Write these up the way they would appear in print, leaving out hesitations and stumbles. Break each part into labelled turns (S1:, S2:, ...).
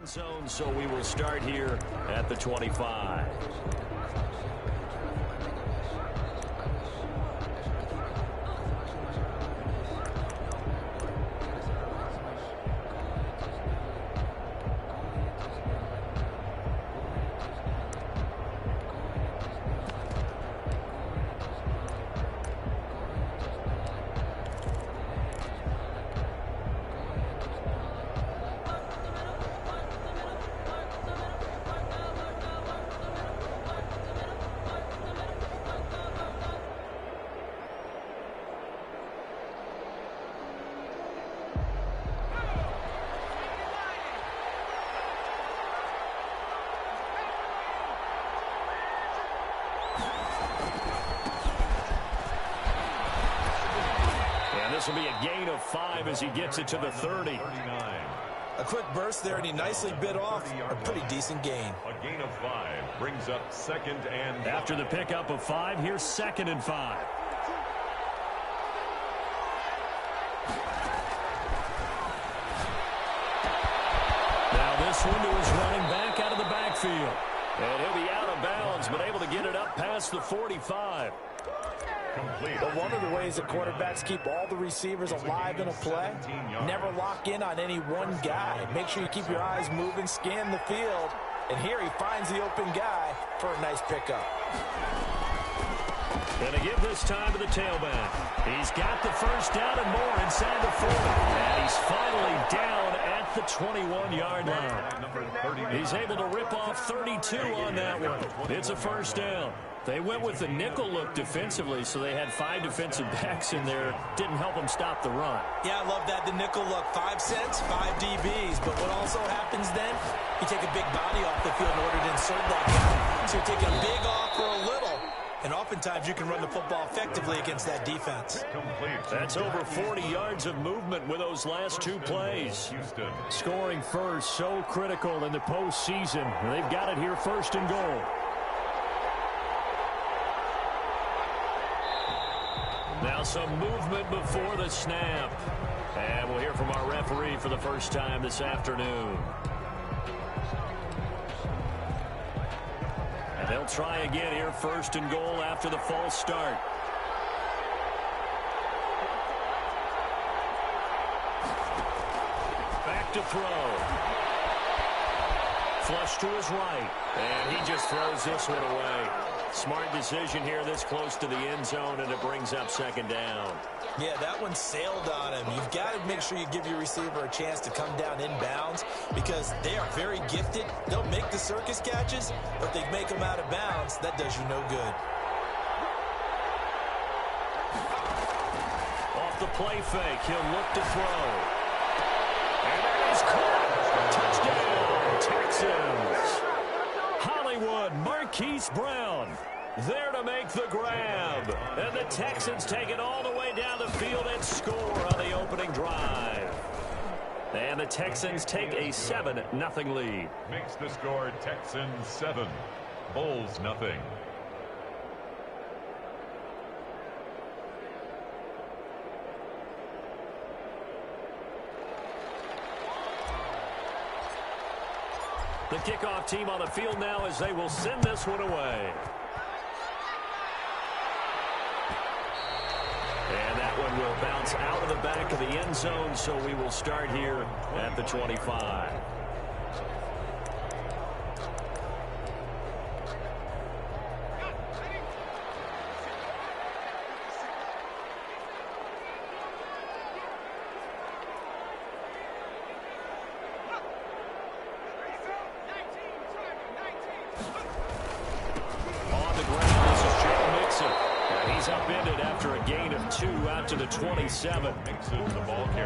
S1: Zone, so we will start here at the 25. This will be a gain of 5 as he gets it to the 30.
S2: A quick burst there, and he nicely bit off a pretty decent gain.
S3: A gain of 5 brings up 2nd and...
S1: After the pickup of 5, here's 2nd and 5. Now this one to his running back out of the backfield. And he'll be out of bounds, but able to get it up past the 45.
S2: But one of the ways that quarterbacks keep all the receivers alive in a play, never lock in on any one guy. Make sure you keep your eyes moving, scan the field, and here he finds the open guy for a nice pickup.
S1: Going to give this time to the tailback. He's got the first down and more inside the 40. And he's finally down at the 21-yard line. He's able to rip off 32 on that one. It's a first down. They went with the nickel look defensively, so they had 5 defensive backs in there. Didn't help them stop the run.
S2: Yeah, I love that, the nickel look. 5 cents, 5 DBs. But what also happens then, you take a big body off the field in order to insert that guy. So you take a big off for a little. And oftentimes you can run the football effectively against that defense.
S1: That's over 40 yards of movement with those last 2 plays. Scoring first, so critical in the postseason. They've got it here, 1st and goal. Now some movement before the snap. And we'll hear from our referee for the first time this afternoon. And they'll try again here, 1st and goal after the false start. Back to throw. Flush to his right. And he just throws this one away. Smart decision here this close to the end zone, and it brings up 2nd down.
S2: Yeah, that one sailed on him. You've got to make sure you give your receiver a chance to come down inbounds because they are very gifted. They'll make the circus catches, but if they make them out of bounds, that does you no good.
S1: Off the play fake, he'll look to throw. And that is caught. Touchdown, Texans. Hollywood, Marquise Brown there to make the grab. And the Texans take it all the way down the field and score on the opening drive. And the Texans take a 7-0 lead.
S3: Makes the score Texans 7, Bulls nothing.
S1: The kickoff team on the field now as they will send this one away. And that one will bounce out of the back of the end zone, so we will start here at the 25. To the 27.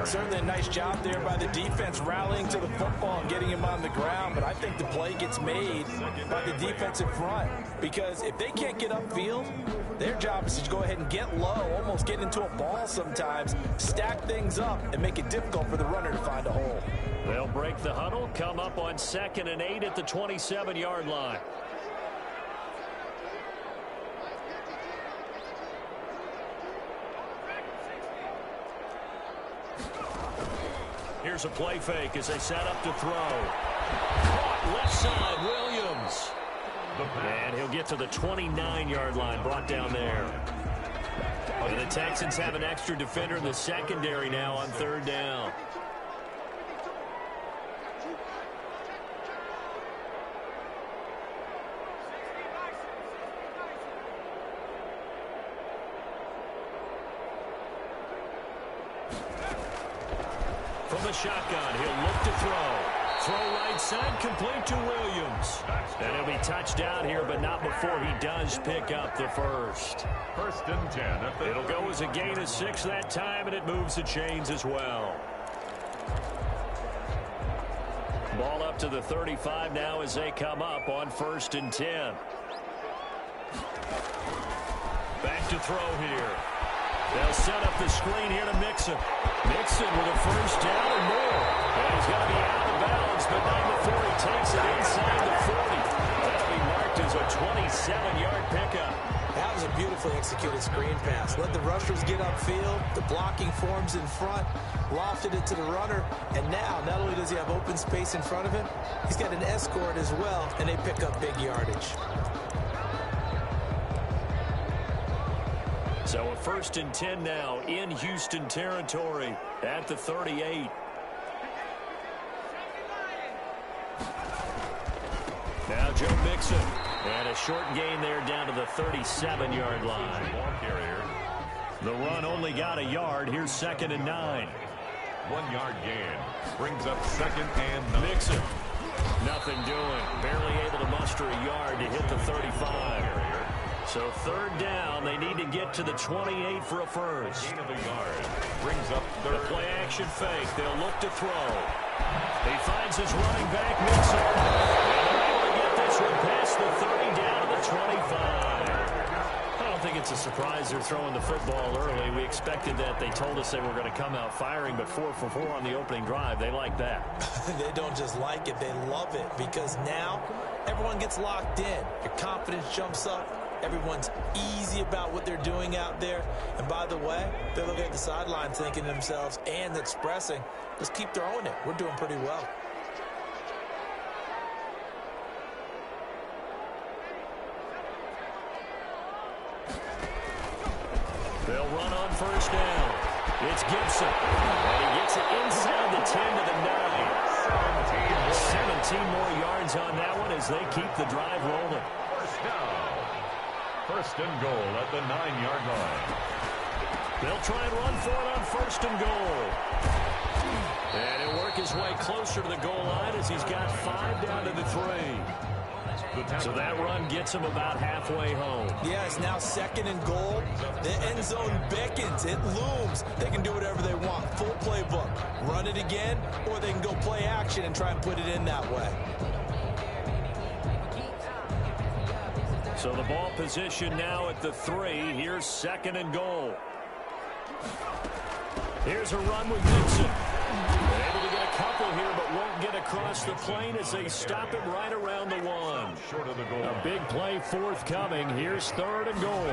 S2: Certainly a nice job there by the defense rallying to the football and getting him on the ground, but I think the play gets made by the defensive front because if they can't get upfield, their job is to go ahead and get low, almost get into a ball sometimes, stack things up, and make it difficult for the runner to find a hole.
S1: They'll break the huddle, come up on 2nd and 8 at the 27-yard line. Here's a play fake as they set up to throw. Caught left side, Williams. And he'll get to the 29-yard line, brought down there. And the Texans have an extra defender in the secondary now on third down. From the shotgun, he'll look to throw. Throw right side, complete to Williams. And he'll be touched down here, but not before he does pick up the first.
S3: First and 10.
S1: It'll go as a gain of 6 that time, and it moves the chains as well. Ball up to the 35 now as they come up on first and 10. Back to throw here. They'll set up the screen here to Mixon. Mixon with a first down and more. And he's going to be out of bounds, but not before he takes it inside the 40. That'll be marked as a 27-yard pickup.
S2: That was a beautifully executed screen pass. Let the rushers get upfield. The blocking forms in front. Lofted it to the runner. And now, not only does he have open space in front of him, he's got an escort as well, and they pick up big yardage.
S1: So a first and 10 now in Houston territory at the 38. Now Joe Mixon. And a short gain there down to the 37-yard line. The run only got a yard. Here's second and 9.
S3: 1 yard gain. Brings up second and 9.
S1: Mixon. Nothing doing. Barely able to muster a yard to hit the 35. So third down, they need to get to the 28 for a first.
S3: Gain of a yard. Brings up third.
S1: The play action fake. They'll look to throw. He finds his running back, Mixon. And they're able to get this one past the 30 down to the 25. I don't think it's a surprise they're throwing the football early. We expected that. They told us they were going to come out firing, but 4 for 4 on the opening drive. They like that.
S2: They don't just like it, they love it, because now everyone gets locked in. Your confidence jumps up. Everyone's easy about what they're doing out there. And by the way, they're looking at the sideline thinking to themselves and expressing, let's keep throwing it. We're doing pretty well.
S1: They'll run on first down. It's Gibson. And he gets it inside the 10 to the 9. 17 more yards on that one as they keep the drive rolling.
S3: First down. First and goal at the 9-yard line.
S1: They'll try and run for it on first and goal. And he'll work his way closer to the goal line as he's got 5 down to the 3. So that run gets him about halfway home.
S2: Yeah, it's now second and goal. The end zone beckons. It looms. They can do whatever they want. Full playbook. Run it again, or they can go play action and try and put it in that way.
S1: So the ball position now at the 3. Here's second and goal. Here's a run with Gibson. Able to get a couple here, but won't get across the plane as they stop him right around the 1.
S3: Short of the goal.
S1: A big play forthcoming. Here's third and goal.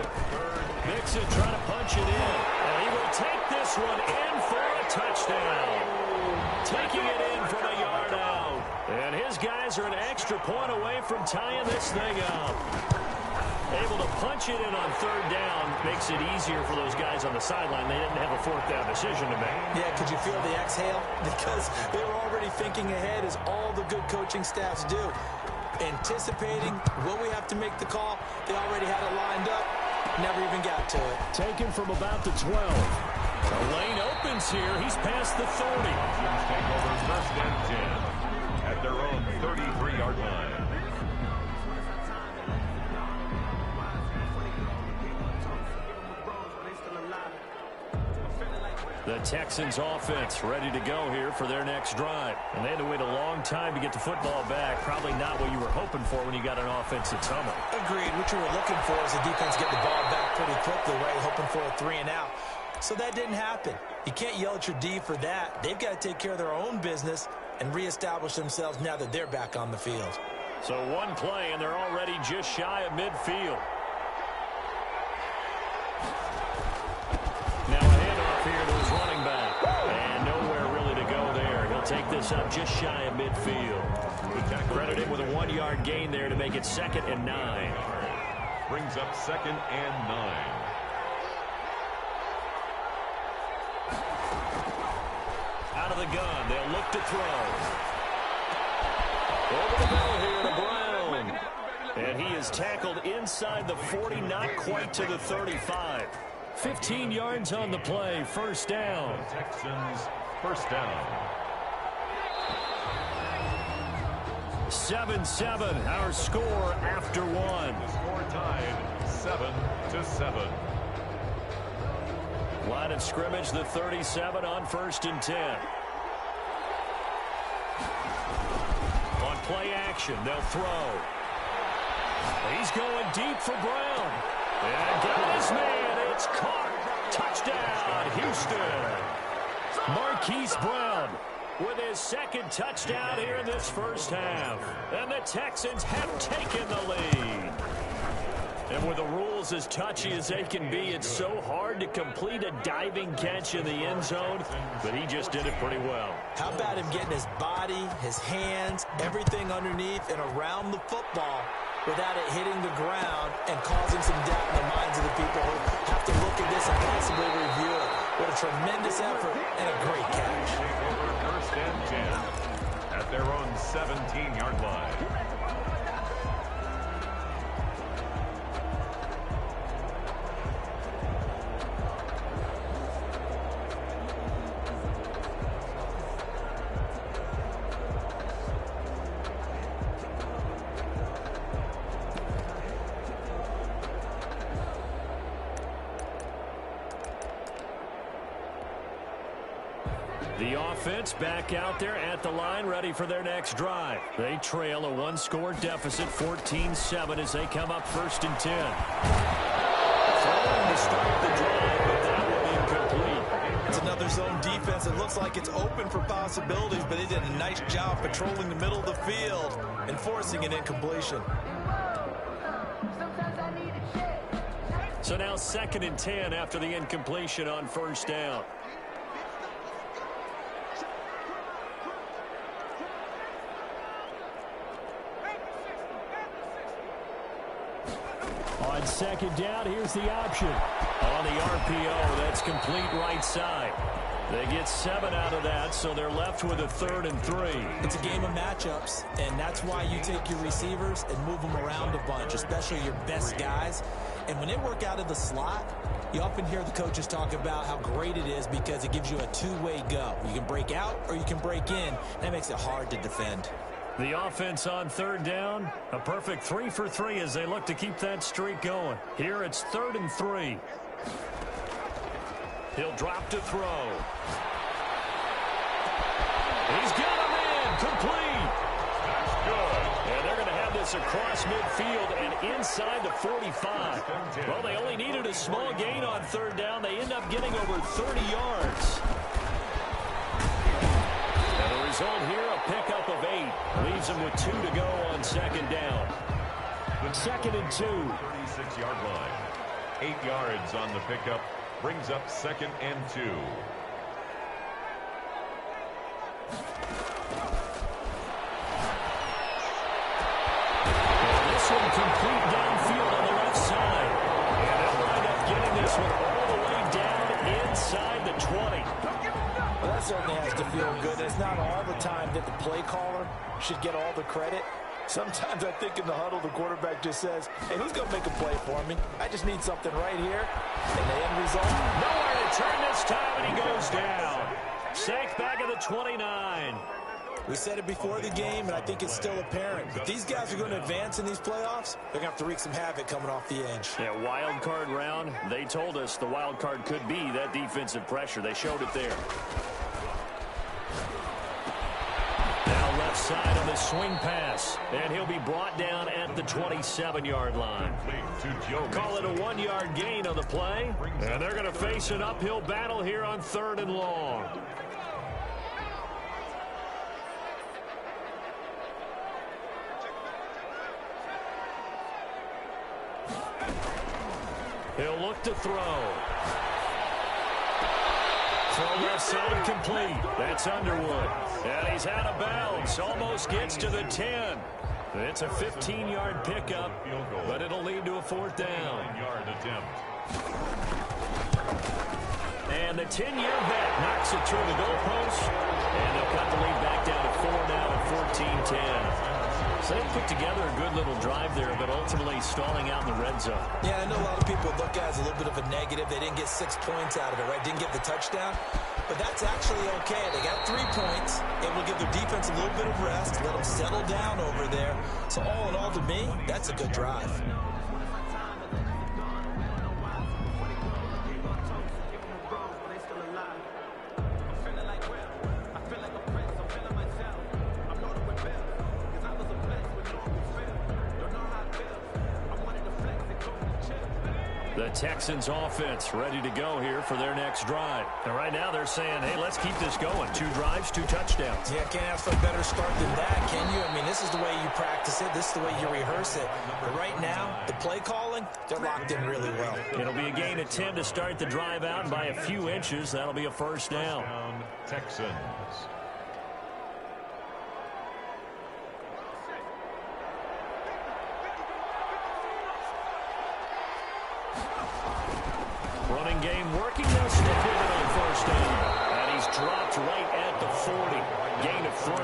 S1: Mixon trying to punch it in. And he will take this one in for a touchdown. Taking it in from a yard out. And his guys are an extra point away from tying this thing up. Able to punch it in on third down makes it easier for those guys on the sideline. They didn't have a fourth down decision to make.
S2: Yeah, could you feel the exhale? Because they were already thinking ahead, as all the good coaching staffs do. Anticipating what we have to make the call. They already had it lined up. Never even got to it.
S1: Taken from about the 12. The lane opens here. He's past the 30.
S3: Take over first and 10 at their own 33-yard line.
S1: The Texans offense ready to go here for their next drive. And they had to wait a long time to get the football back. Probably not what you were hoping for when you got an offense that's humming.
S2: Agreed. What you were looking for is the defense get the ball back pretty quickly, right? Hoping for a 3 and out. So that didn't happen. You can't yell at your D for that. They've got to take care of their own business and reestablish themselves now that they're back on the field.
S1: So one play, and they're already just shy of midfield. Now a handoff here to his running back. And nowhere really to go there. He'll take this us up just shy of midfield. Credited with a 1-yard gain there to make it 2nd and 9.
S3: Brings up 2nd and 9.
S1: Out of the gun, they'll look to throw. Over the middle here to Brown. And he is tackled inside the 40, not quite to the 35. 15 yards on the play, first down.
S3: Texans, first down.
S1: 7-7, our score after 1.
S3: Score tied 7-7.
S1: Line of scrimmage, the 37 on 1st and 10. On play action, they'll throw. He's going deep for Brown. And got his man. It's caught. Touchdown, Houston. Marquise Brown with his 2nd touchdown here in this first half. And the Texans have taken the lead. And with the rules as touchy as they can be, it's so hard to complete a diving catch in the end zone, but he just did it pretty well.
S2: How about him getting his body, his hands, everything underneath and around the football without it hitting the ground and causing some doubt in the minds of the people who have to look at this and possibly review it. What a tremendous effort and a great catch.
S3: First and 10 at their own 17-yard line.
S1: The offense back out there at the line, ready for their next drive. They trail a 1-score deficit, 14-7, as they come up 1st and 10. Throwing to start the drive, but that one incomplete.
S2: It's another zone defense. It looks like it's open for possibilities, but they did a nice job patrolling the middle of the field and forcing an incompletion.
S1: So now 2nd and 10 after the incompletion on 1st down. On 2nd down, here's the option. On the RPO, that's complete right side. They get 7 out of that, so they're left with a 3rd and 3.
S2: It's a game of matchups, and that's why you take your receivers and move them around a bunch, especially your best guys. And when they work out of the slot, you often hear the coaches talk about how great it is because it gives you a two-way go. You can break out or you can break in. That makes it hard to defend.
S1: The offense on 3rd down, a perfect 3 for 3 as they look to keep that streak going. Here it's 3rd and 3. He'll drop to throw. He's got him in, complete.
S3: That's good.
S1: And they're going to have this across midfield and inside the 45. Well, they only needed a small gain on 3rd down. They end up getting over 30 yards. And the result here, a pickup of 8. Leaves them with 2 to go on 2nd down. 2nd and 2.
S3: 36-yard line. 8 yards on the pickup. Brings up 2nd and 2.
S1: And this one complete downfield on the left side. And they'll wind up getting this one all the way down inside the 20.
S2: Well, that certainly has to feel good. It's not all the time that the play caller should get all the credit. Sometimes I think in the huddle, the quarterback just says, hey, who's going to make a play for me? I just need something right here. And the end result?
S1: Nowhere to turn this time, and he goes down. Sacked back at the 29.
S2: We said it before the game, and I think it's still apparent. If these guys are going to advance in these playoffs, they're going to have to wreak some havoc coming off the edge.
S1: Yeah, wild card round. They told us the wild card could be that defensive pressure. They showed it there. Now left side on the swing pass, and he'll be brought down at the 27-yard line. Call it a 1-yard gain on the play, and they're going to face an uphill battle here on 3rd and long. He'll look to throw. Throw left side complete. That's Underwood. And he's out of bounds. Almost gets to the 10. It's a 15-yard pickup, but it'll lead to a 4th down.
S3: 9-yard attempt.
S1: And the 10-year vet knocks it through the goalpost. And they'll cut the lead back down to 4 now at 14-10. So they put together a good little drive there, but ultimately stalling out in the red zone.
S2: Yeah, I know a lot of people look at it as a little bit of a negative. They didn't get 6 points out of it, right? Didn't get the touchdown. But that's actually okay. They got 3 points. It will give their defense a little bit of rest, let them settle down over there. So all in all, to me, that's a good drive.
S1: The Texans offense ready to go here for their next drive. And right now they're saying, hey, let's keep this going. 2 drives, 2 touchdowns.
S2: Yeah, can't ask for a better start than that, can you? I mean, this is the way you practice it. This is the way you rehearse it. But right now, the play calling, they're locked in really well.
S1: It'll be a gain of 10 to start the drive out, and by a few inches, that'll be a 1st down.
S3: Texans.
S1: Running game working. They'll stick with it on 1st down. And he's dropped right at the 40. Gain of 3.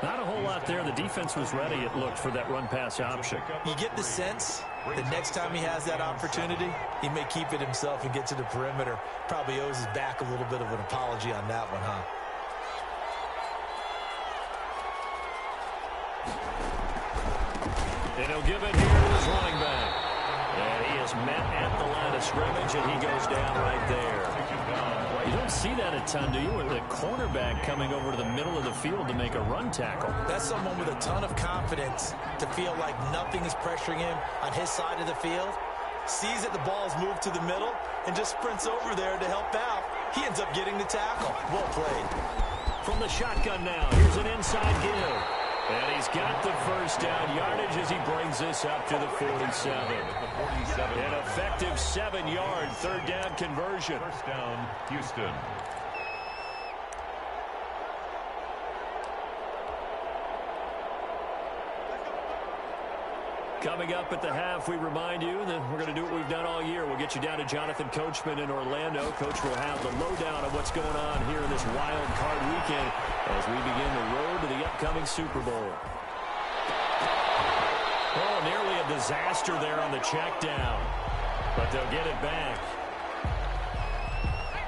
S1: Not a whole lot there. The defense was ready, it looked, for that run-pass option.
S2: You get the sense that next time he has that opportunity, he may keep it himself and get to the perimeter. Probably owes his back a little bit of an apology on that one, huh?
S1: And he'll give it here to his running back. And he is met at the line of scrimmage, and he goes down right there. You don't see that a ton, do you? With the cornerback coming over to the middle of the field to make a run tackle.
S2: That's someone with a ton of confidence to feel like nothing is pressuring him on his side of the field. Sees that the ball's moved to the middle and just sprints over there to help out. He ends up getting the tackle. Well played.
S1: From the shotgun now, here's an inside give. And he's got the 1st down yardage as he brings this up to the 47. An effective 7-yard 3rd down conversion.
S3: 1st down, Houston.
S1: Coming up at the half, we remind you that we're going to do what we've done all year. We'll get you down to Jonathan Coachman in Orlando. Coach will have the lowdown of what's going on here in this wild card weekend as we begin the road to the upcoming Super Bowl. Oh, nearly a disaster there on the check down, but they'll get it back.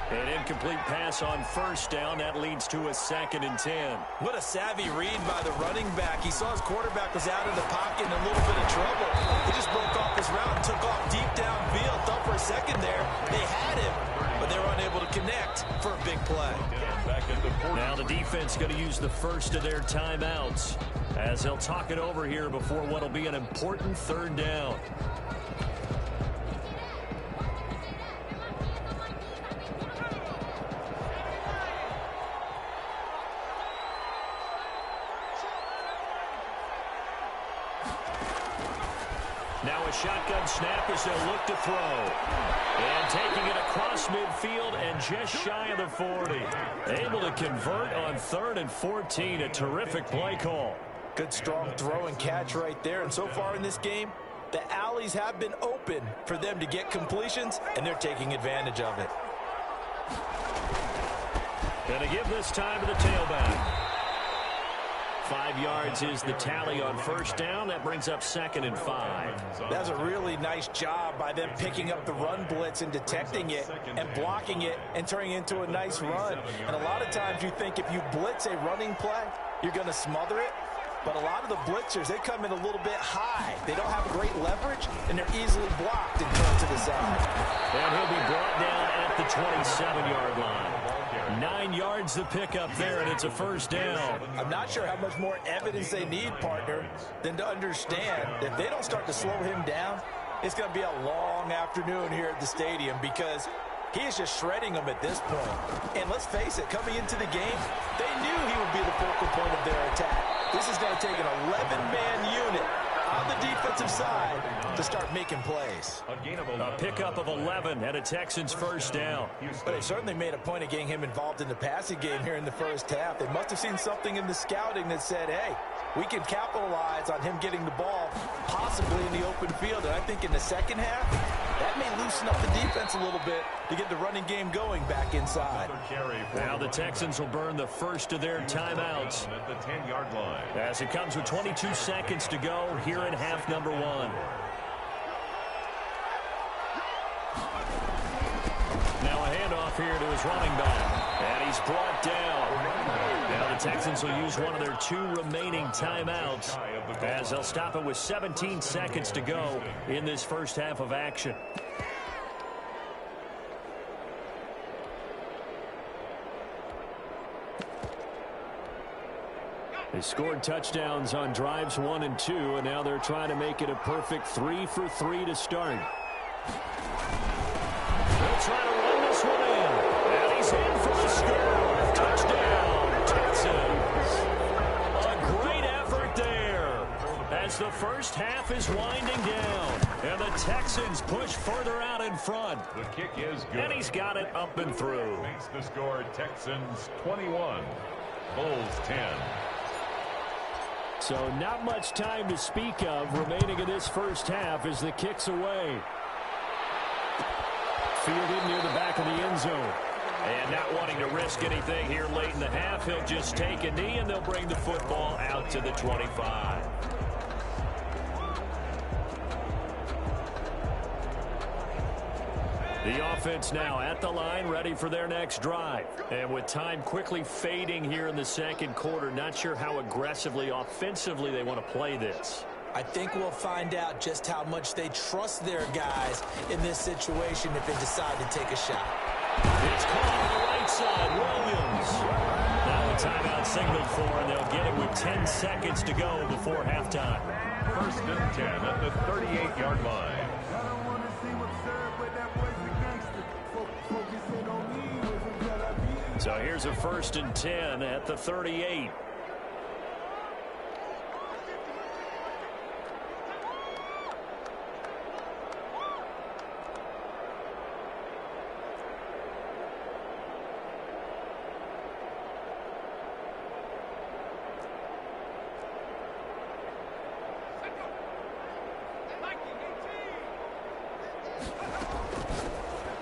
S1: An incomplete pass on 1st down. That leads to a 2nd and 10.
S2: What a savvy read by the running back. He saw his quarterback was out in the pocket in a little bit of trouble. He just broke off his route and took off deep downfield. Thought for a second there they had him, but they were unable to connect for a big play.
S1: Now the defense going to use the first of their timeouts as they'll talk it over here before what will be an important 3rd down. Now a shotgun snap as they'll look to throw. And taking it across midfield and just shy of the 40. Able to convert on 3rd and 14. A terrific play call.
S2: Good strong throw and catch right there. And so far in this game, the alleys have been open for them to get completions, and they're taking advantage of it.
S1: Going to give this time to the tailback. 5 yards is the tally on 1st down. That brings up 2nd and 5.
S2: That's a really nice job by them picking up the run blitz and detecting it and blocking it and turning it into a nice run. And a lot of times you think if you blitz a running play, you're going to smother it. But a lot of the blitzers, they come in a little bit high. They don't have great leverage, and they're easily blocked and turned to the side.
S1: And he'll be brought down at the 27-yard line. 9 yards to pick up there, and it's a 1st down.
S2: I'm not sure how much more evidence they need, partner, than to understand that if they don't start to slow him down, it's going to be a long afternoon here at the stadium because he is just shredding them at this point. And let's face it, coming into the game, they knew he would be the focal point of their attack. This is going to take an 11-man unit on the defensive side to start making plays.
S1: A pickup of 11 and a Texans first down.
S2: But they certainly made a point of getting him involved in the passing game here in the first half. They must have seen something in the scouting that said, hey, we can capitalize on him getting the ball possibly in the open field. And I think in the second half, that may loosen up the defense a little bit to get the running game going back inside.
S1: Now the Texans will burn the first of their timeouts
S3: at the 10-yard line.
S1: as it comes with 22 seconds to go here in half number 1. Now a handoff here to his running back, and he's brought down. Now the Texans will use one of their 2 remaining timeouts as they'll stop it with 17 seconds to go in this first half of action. They scored touchdowns on drives 1 and 2, and now they're trying to make it a perfect 3 for 3 to start. They'll try to run this one in, and he's in for the score. Touchdown, Texans. A great effort there as the first half is winding down, and the Texans push further out in front.
S3: The kick is good.
S1: And he's got it up and through.
S3: Makes the score Texans 21, Bulls 10.
S1: So not much time to speak of remaining in this first half as the kick's away. Fielded near the back of the end zone. And not wanting to risk anything here late in the half, he'll just take a knee and they'll bring the football out to the 25. The offense now at the line, ready for their next drive. And with time quickly fading here in the second quarter, not sure how aggressively, offensively they want to play this.
S2: I think we'll find out just how much they trust their guys in this situation if they decide to take a shot.
S1: It's caught on the right side, Williams. Now a timeout signaled for, and they'll get it with 10 seconds to go before halftime.
S3: First and 10 at the 38-yard line.
S1: So here's a first and 10 at the 38.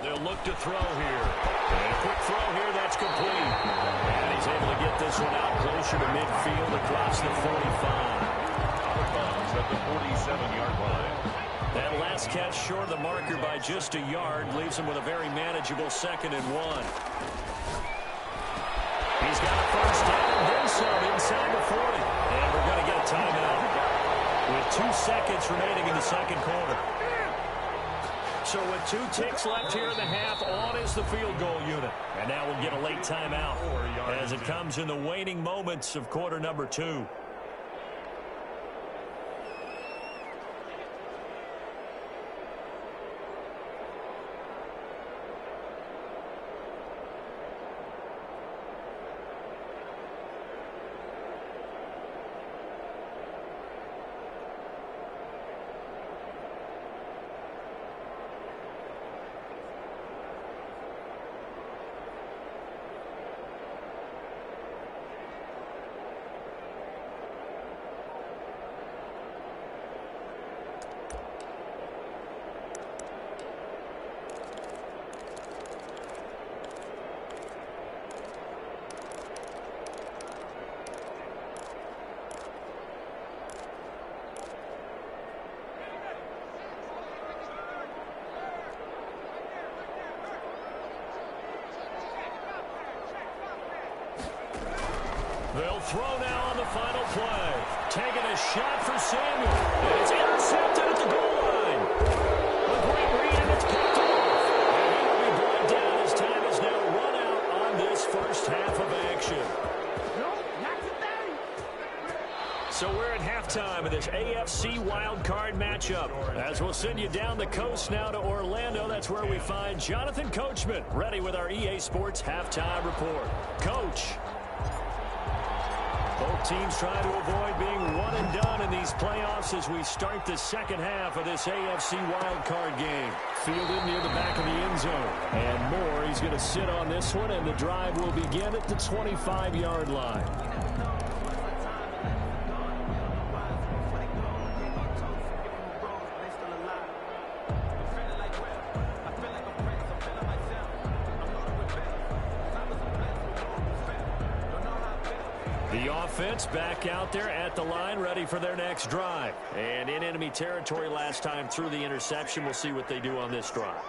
S1: They'll look to throw here. And a quick throw here, that's complete. And he's able to get this one out closer to midfield across the 45.
S3: Out of bounds at the 47-yard line.
S1: That last catch short of the marker by just a yard leaves him with a very manageable 2nd and 1. He's got a first down and then some inside the 40. And we're going to get a timeout with 2 seconds remaining in the second quarter. So with 2 ticks left here in the half, on is the field goal unit. And now we'll get a late timeout as it comes in the waning moments of quarter number 2. They'll throw now on the final play. Taking a shot for Samuel. And it's intercepted at the goal line. A great read, and it's picked off. And he will be brought down as time is now run out on this first half of action. So we're at halftime of this AFC wildcard matchup. As we'll send you down the coast now to Orlando, that's where we find Jonathan Coachman, ready with our EA Sports halftime report. Coach. Both teams trying to avoid being one and done in these playoffs as we start the second half of this AFC wildcard game. Fielded near the back of the end zone. And Moore, he's going to sit on this one, and the drive will begin at the 25-yard line. The offense back out there at the line, ready for their next drive. And in enemy territory last time through the interception. We'll see what they do on this drive.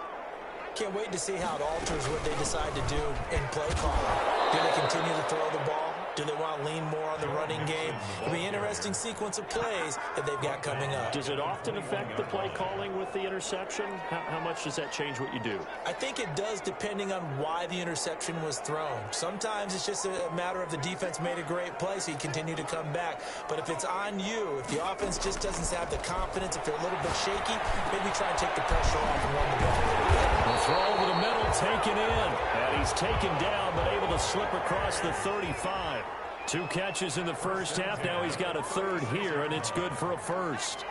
S2: Can't wait to see how it alters what they decide to do in play calling. Do they continue to throw the ball? Do they want to lean more on the running game? It'll be an interesting sequence of plays that they've got coming up.
S1: Does it often affect the play calling with the interception? How much does that change what you do?
S2: I think it does, depending on why the interception was thrown. Sometimes it's just a matter of the defense made a great play, so you continue to come back. But if it's on you, if the offense just doesn't have the confidence, if they're a little bit shaky, maybe try and take the pressure off and run the ball a little bit.
S1: The throw over the middle, taken in. And he's taken down, but able to slip across the 35. 2 catches in the first half. Now he's got a third here, and it's good for a first.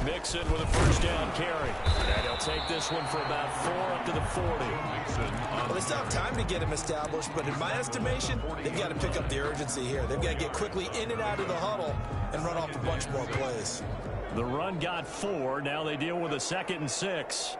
S1: Mixon with a first down carry. And he'll take this one for about 4 up to the 40.
S2: Well, they still have time to get him established, but in my estimation, they've got to pick up the urgency here. They've got to get quickly in and out of the huddle and run off a bunch more plays.
S1: The run got 4. Now they deal with a 2nd and 6.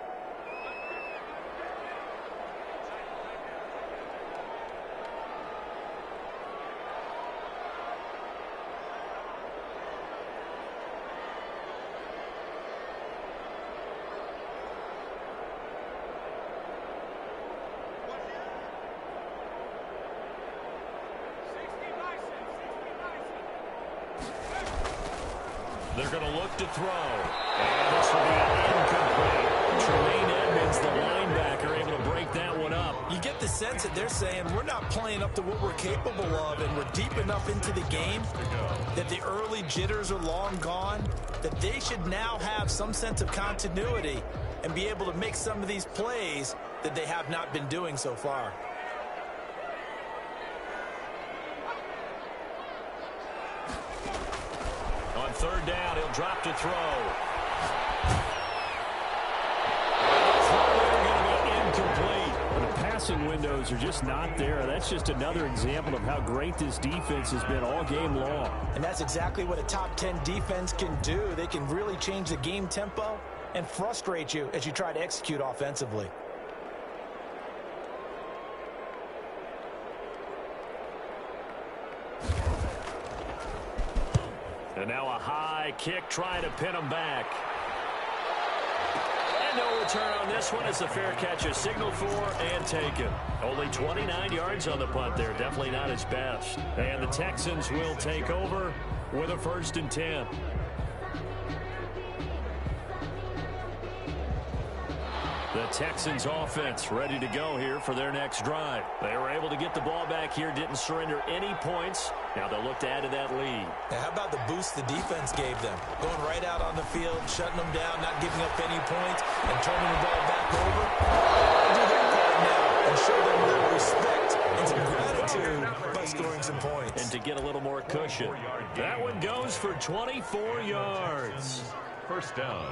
S1: They're going to look to throw. And this will be incomplete. Tremaine Edmonds, the linebacker, able to break that one up.
S2: You get the sense that they're saying we're not playing up to what we're capable of, and we're deep enough into the game that the early jitters are long gone, that they should now have some sense of continuity and be able to make some of these plays that they have not been doing so far.
S1: On third down, he'll drop to throw. Incomplete. The passing windows are just not there. That's just another example of how great this defense has been all game long.
S2: And that's exactly what a top 10 defense can do. They can really change the game tempo and frustrate you as you try to execute offensively.
S1: And now a high kick trying to pin him back. And no return on this one. It's a fair catch, a signal for and taken. Only 29 yards on the punt there. Definitely not his best. And the Texans will take over with a 1st and 10. The Texans offense ready to go here for their next drive. They were able to get the ball back here, didn't surrender any points. Now they'll look to add to that lead.
S2: Now, how about the boost the defense gave them? Going right out on the field, shutting them down, not giving up any points, and turning the ball back over. Do their part now and show them a little respect and some gratitude by scoring some points.
S1: And to get a little more cushion. That one goes for 24 yards.
S3: First down.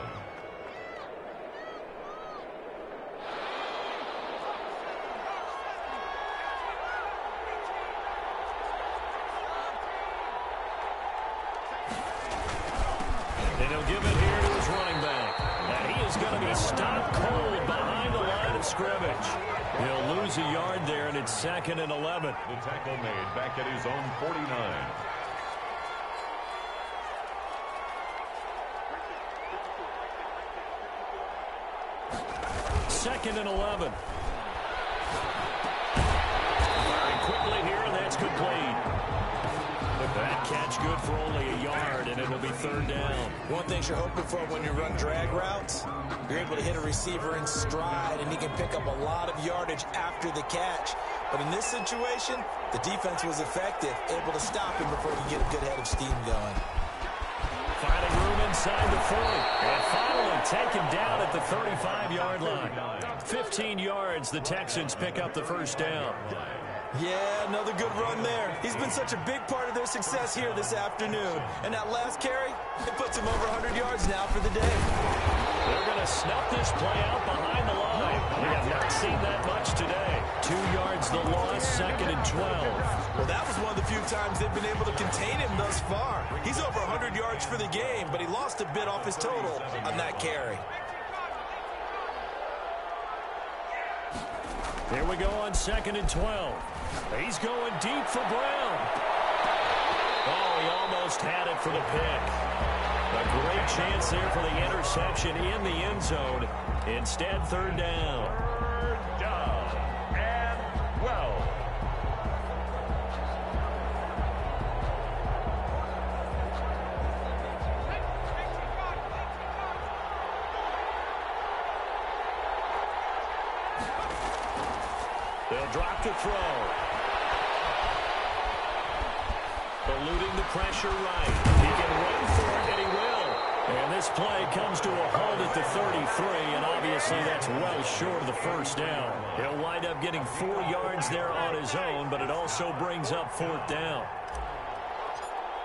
S1: And he'll give it here to his running back. And he is going to be stopped cold behind the line of scrimmage. He'll lose a yard there, and it's 2nd and 11.
S3: The tackle made back at his own 49.
S1: Second and 11. Firing quickly here, and that's complete. That catch good for only a yard, and it'll be 3rd down.
S2: One thing you're hoping for when you run drag routes, you're able to hit a receiver in stride, and he can pick up a lot of yardage after the catch. But in this situation, the defense was effective, able to stop him before he get a good head of steam going.
S1: Finding room inside the 40. And finally taken down at the 35-yard line. 15 yards, the Texans pick up the 1st down.
S2: Yeah, another good run there. He's been such a big part of their success here this afternoon. And that last carry, it puts him over 100 yards now for the day.
S1: They're going to snuff this play out behind the line. We have not seen that much today. 2 yards the loss, 2nd and 12.
S2: Well, that was one of the few times they've been able to contain him thus far. He's over 100 yards for the game, but he lost a bit off his total on that carry.
S1: Here we go on 2nd and 12. He's going deep for Brown. Oh, he almost had it for the pick. A great chance there for the interception in the end zone. Instead, 3rd down.
S3: 3rd down and 12.
S1: They'll drop to throw. Eluding the pressure right. He can run for it, and he will. And this play comes to a halt at the 33, and obviously that's well short of the 1st down. He'll wind up getting 4 yards there on his own, but it also brings up 4th down.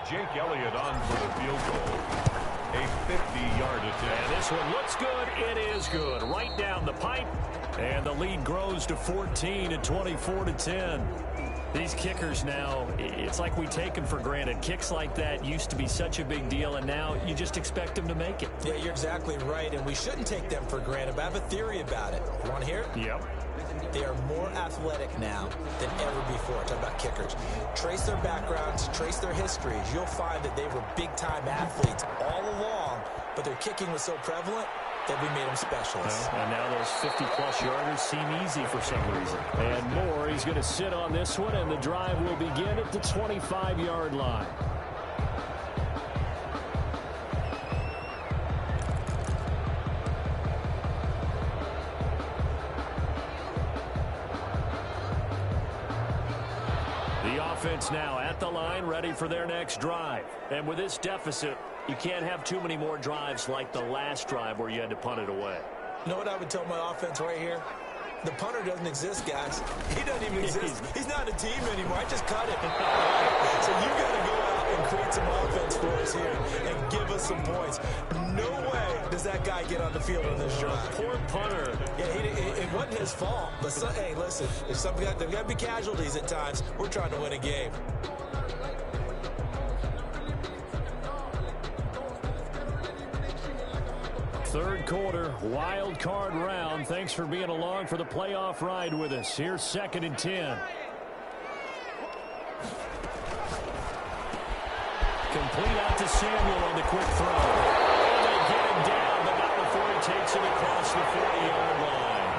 S3: Jake Elliott on for the field goal. A 50-yard attempt.
S1: And this one looks good. It is good. Right down the pipe. And the lead grows to 14 at 24-10. These kickers now, it's like we take them for granted. Kicks like that used to be such a big deal, and now you just expect them to make it.
S2: Yeah, you're exactly right, and we shouldn't take them for granted, but I have a theory about it. You want to hear it?
S1: Yep.
S2: They are more athletic now than ever before. Talk about kickers. Trace their backgrounds, trace their histories. You'll find that they were big-time athletes all along, but their kicking was so prevalent that we made them specialists.
S1: Well, and now those 50-plus yarders seem easy for some reason. And Moore, he's going to sit on this one, and the drive will begin at the 25-yard line. The offense now at the line, ready for their next drive. And with this deficit, you can't have too many more drives like the last drive where you had to punt it away.
S2: You know what I would tell my offense right here? The punter doesn't exist, guys. He doesn't even exist. He's not a team anymore. I just cut it. So you got to go out and create some offense for us here and give us some points. No way does that guy get on the field on this drive.
S1: Poor punter.
S2: Yeah, it wasn't his fault. But hey, listen, there's got to be casualties at times. We're trying to win a game.
S1: Third quarter, wild card round. Thanks for being along for the playoff ride with us. Here's 2nd and 10. Complete out to Samuel on the quick throw. And they get him down, but not before he takes it across the 40-yard line.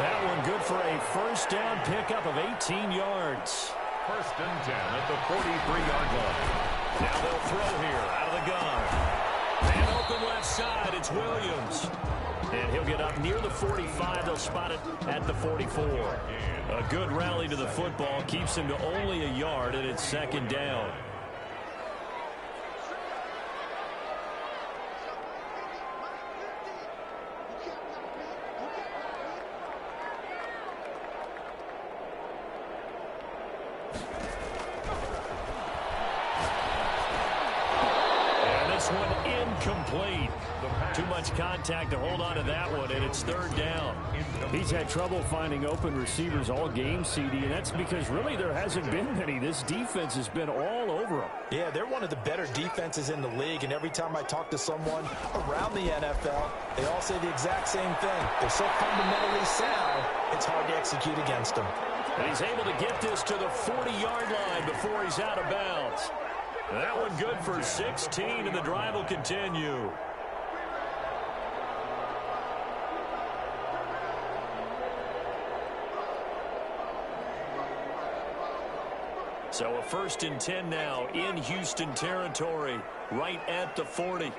S1: That one good for a 1st down pickup of 18 yards.
S3: 1st and 10 at the 43-yard line.
S1: Now they'll throw here out of the gun. And open left side, it's Williams. And he'll get up near the 45. They'll spot it at the 44. A good rally to the football keeps him to only a yard, and it's 2nd down. Incomplete. Too much contact to hold on to that one, and it's 3rd down. He's had trouble finding open receivers all game, CD, and that's because really there hasn't been many. This defense has been all over them.
S2: Yeah, they're one of the better defenses in the league, and every time I talk to someone around the NFL, they all say the exact same thing. They're so fundamentally sound, it's hard to execute against them.
S1: And he's able to get this to the 40-yard line before he's out of bounds. That one good for 16, and the drive will continue. So a 1st and 10 now in Houston territory, right at the 40.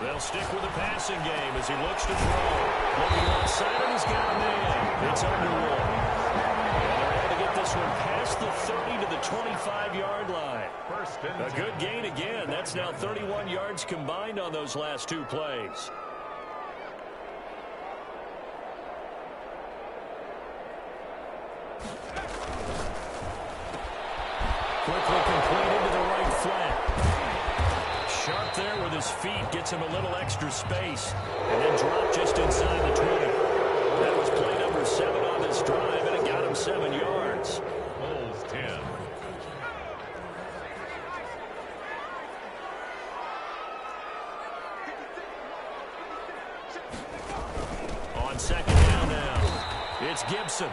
S1: They'll stick with the passing game as he looks to throw. Looking left side, and he's got a man. It's Underwood. And they're able to get this one past the 30 to the 25-yard line. A good gain again. That's now 31 yards combined on those last 2 plays. Quickly complete into the right flat. Sharp there with his feet. Gets him a little extra space. And then dropped just inside the 20. That was play number 7 on this drive, and it got him 7 yards.
S3: Bulls 10.
S1: On second down now, it's Gibson.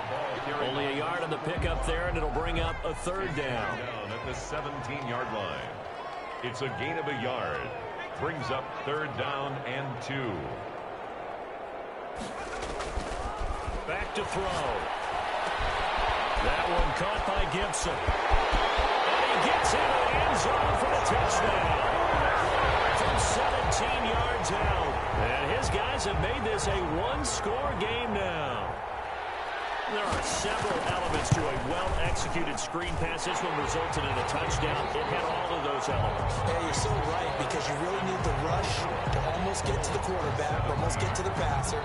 S1: Only a yard on the pickup there, and it'll bring up a third down.
S3: Down at the 17-yard line. It's a gain of a yard. Brings up third down and 2.
S1: Back to throw. That one caught by Gibson. And he gets into the end zone for the touchdown. From 17 yards out. And his guys have made this a one-score game now. There are several elements to a well-executed screen pass. This one resulted in a touchdown. It had all of those elements.
S2: Yeah, you're so right, because you really need the rush to almost get to the quarterback, almost get to the passer.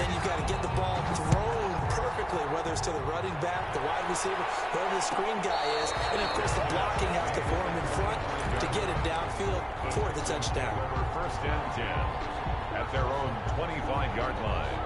S2: Then you've got to get the ball thrown perfectly, whether it's to the running back, the wide receiver, whoever the screen guy is. And, of course, the blocking has to form in front to get him downfield for the touchdown.
S3: First and 10 at their own 25-yard line.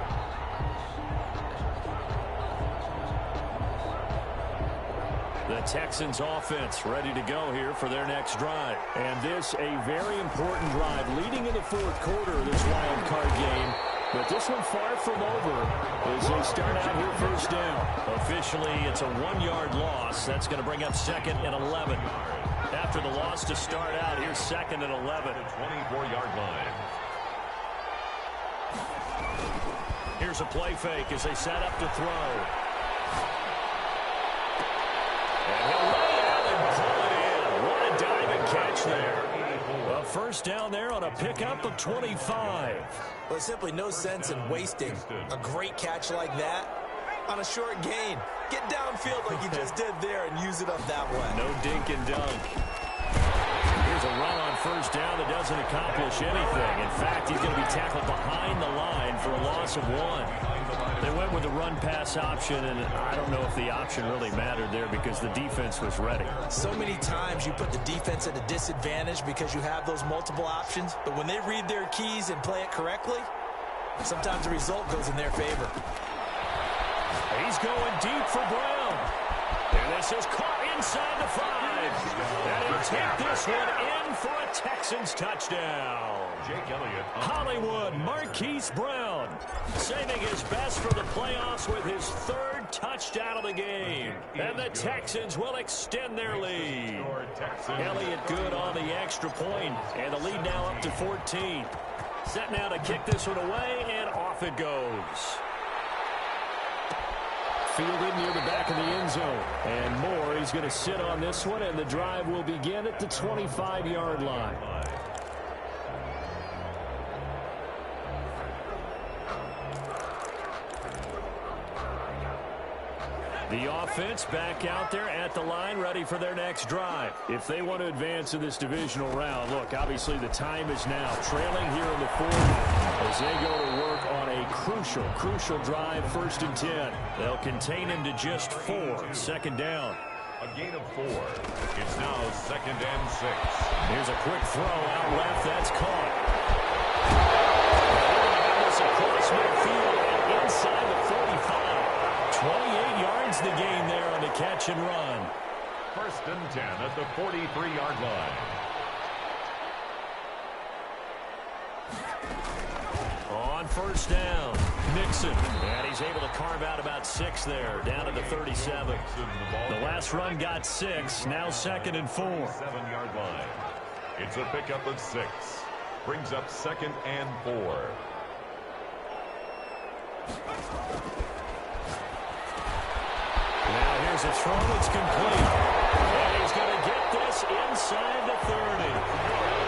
S1: The Texans offense ready to go here for their next drive. And this a very important drive leading in the fourth quarter of this wild card game. But this one far from over as they start out here first down. Officially, it's a 1-yard loss. That's going to bring up second and 11. After the loss to start out, here's second and 11.
S3: 24-yard line.
S1: Here's a play fake as they set up to throw. And he'll lay out and pull it in. What a diving catch there. A first down there on a pickup of 25.
S2: Well, there's simply no sense in wasting a great catch like that on a short gain. Get downfield like you just did there and use it up that way.
S1: No dink and dunk. Here's a run on first down that doesn't accomplish anything. In fact, he's going to be tackled behind the line for a loss of 1. They went with the run-pass option, and I don't know if the option really mattered there because the defense was ready.
S2: So many times you put the defense at a disadvantage because you have those multiple options, but when they read their keys and play it correctly, sometimes the result goes in their favor.
S1: He's going deep for Brown. And this is caught inside the 5. And he'll take this one in for a Texans touchdown.
S3: Jake Elliott.
S1: Hollywood Marquise Brown saving his best for the playoffs with his 3rd touchdown of the game. And the Texans will extend their lead. Elliott good on the extra point, and the lead now up to 14. Set now to kick this one away, and off it goes. Fielded near the back of the end zone. And Moore, he's going to sit on this one, and the drive will begin at the 25-yard line. The offense back out there at the line, ready for their next drive. If they want to advance in this divisional round, look, obviously the time is now. Trailing here in the 4th as they go to work on a crucial drive, 1st and 10. They'll contain him to just 4. Second down.
S3: A gain of 4. It's now 2nd and 6.
S1: Here's a quick throw out left. That's caught. This across midfield and inside the 45. 28 yards the gain there on the catch and run.
S3: 1st and 10 at the 43-yard line.
S1: On first down, Nixon. And he's able to carve out about 6 there, down to the 37. The last run got 6, now 2nd and 4.
S3: 7-yard line. It's a pickup of 6. Brings up 2nd and 4.
S1: Now here's a throw that's complete. And he's going to get this inside the 30.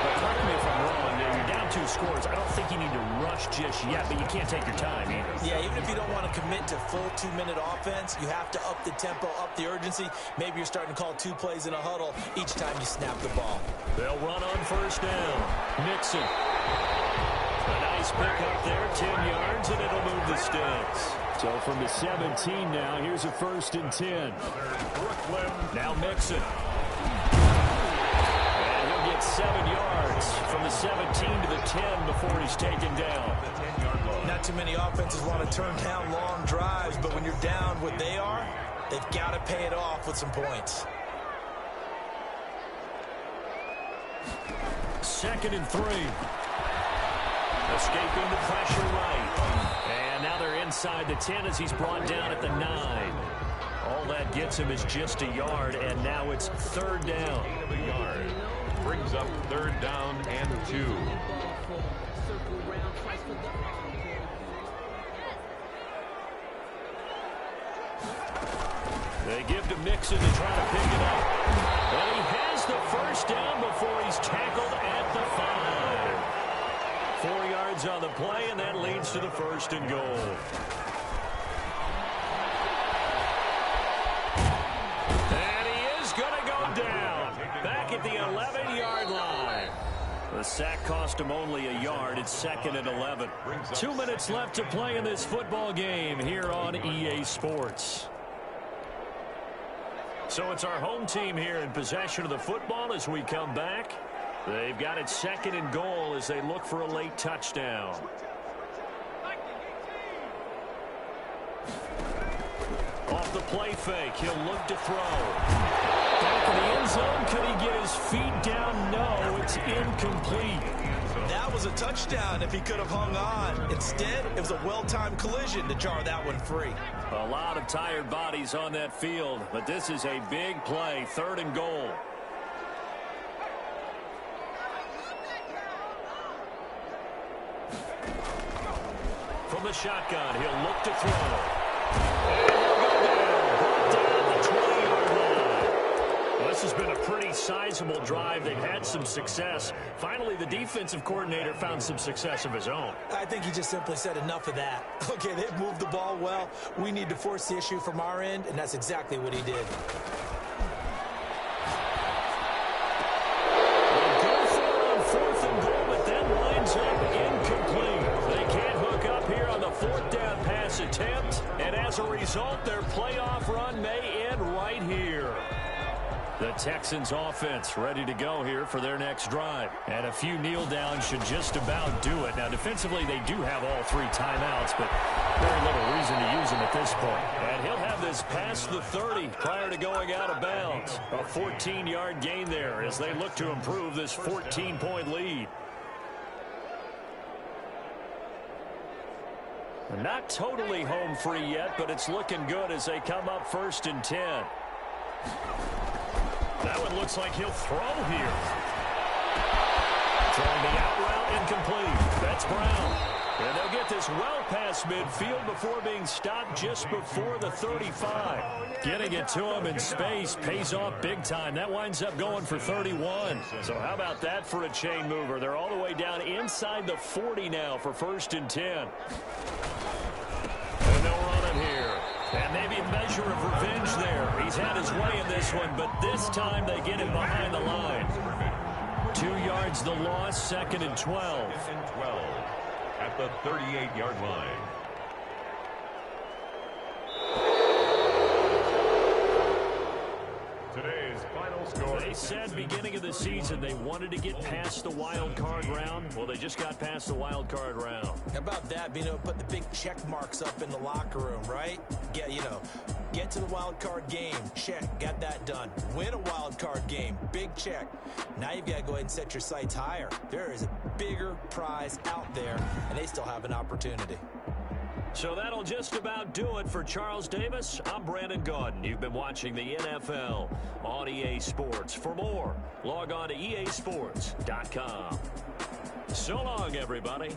S1: But correct me if I'm wrong, you're down 2 scores. I don't think you need to rush just yet, but you can't take your time either.
S2: Yeah, even if you don't want to commit to full 2-minute offense, you have to up the tempo, up the urgency. Maybe you're starting to call 2 plays in a huddle each time you snap the ball.
S1: They'll run on first down. Nixon. A nice pick up there, 10 yards, and it'll move the sticks. So from the 17 now, here's a 1st and 10.
S3: Brooklyn.
S1: Now Mixon. 17 to the 10 before he's taken down.
S2: Not too many offenses want to turn down long drives, but when you're down what they are, they've got to pay it off with some points.
S1: 2nd and 3. Escaping the pressure right. And now they're inside the 10 as he's brought down at the 9. All that gets him is just a yard, and now it's 3rd down.
S3: A yard. Brings up 3rd down and 2.
S1: They give to Mixon to try to pick it up. And he has the 1st down before he's tackled at the 5. 4 yards on the play, and that leads to the 1st and goal. And he is going to go down. Back at the 11-yard line. The sack cost him only a yard. It's 2nd and 11. 2 minutes left to play in this football game here on EA Sports. So it's our home team here in possession of the football as we come back. They've got it 2nd and goal as they look for a late touchdown. Off the play fake, he'll look to throw. Back in the end zone, could he get his feet down? No, it's incomplete.
S2: That was a touchdown if he could have hung on. Instead, it was a well-timed collision to jar that one free.
S1: A lot of tired bodies on that field, but this is a big play, 3rd and goal. From the shotgun, he'll look to throw. This has been a pretty sizable drive. They've had some success. Finally, the defensive coordinator found some success of his own.
S2: I think he just simply said enough of that. Okay, they've moved the ball well. We need to force the issue from our end, and that's exactly what he did.
S1: They go for it on 4th and goal, but that lines up incomplete. They can't hook up here on the 4th down pass attempt, and as a result, their playoff run may end right here. The Texans offense ready to go here for their next drive. And a few kneel downs should just about do it. Now, defensively, they do have all 3 timeouts, but very little reason to use them at this point. And he'll have this past the 30 prior to going out of bounds. A 14-yard gain there as they look to improve this 14-point lead. Not totally home free yet, but it's looking good as they come up 1st and 10. That one looks like he'll throw here. Throwing the out route incomplete. That's Brown. And they'll get this well past midfield before being stopped just before the 35. Getting it to him in space pays off big time. That winds up going for 31. So how about that for a chain mover? They're all the way down inside the 40 now for 1st and 10. And they'll run it here. And maybe a measure of revenge there. He's had his way in this one, but this time they get him behind the line. 2 yards the loss, 2nd and 12.
S3: 2nd and 12 at the 38-yard line. Today's final score.
S1: They said beginning of the season they wanted to get past the wild card round. Well, they just got past the wild card round.
S2: How about that, being able to put the big check marks up in the locker room, right? Get to the wild card game. Check. Got that done. Win a wild card game. Big check. Now you've got to go ahead and set your sights higher. There is a bigger prize out there, and they still have an opportunity.
S1: So that'll just about do it for Charles Davis. I'm Brandon Gaudin. You've been watching the NFL on EA Sports. For more, log on to easports.com. So long, everybody.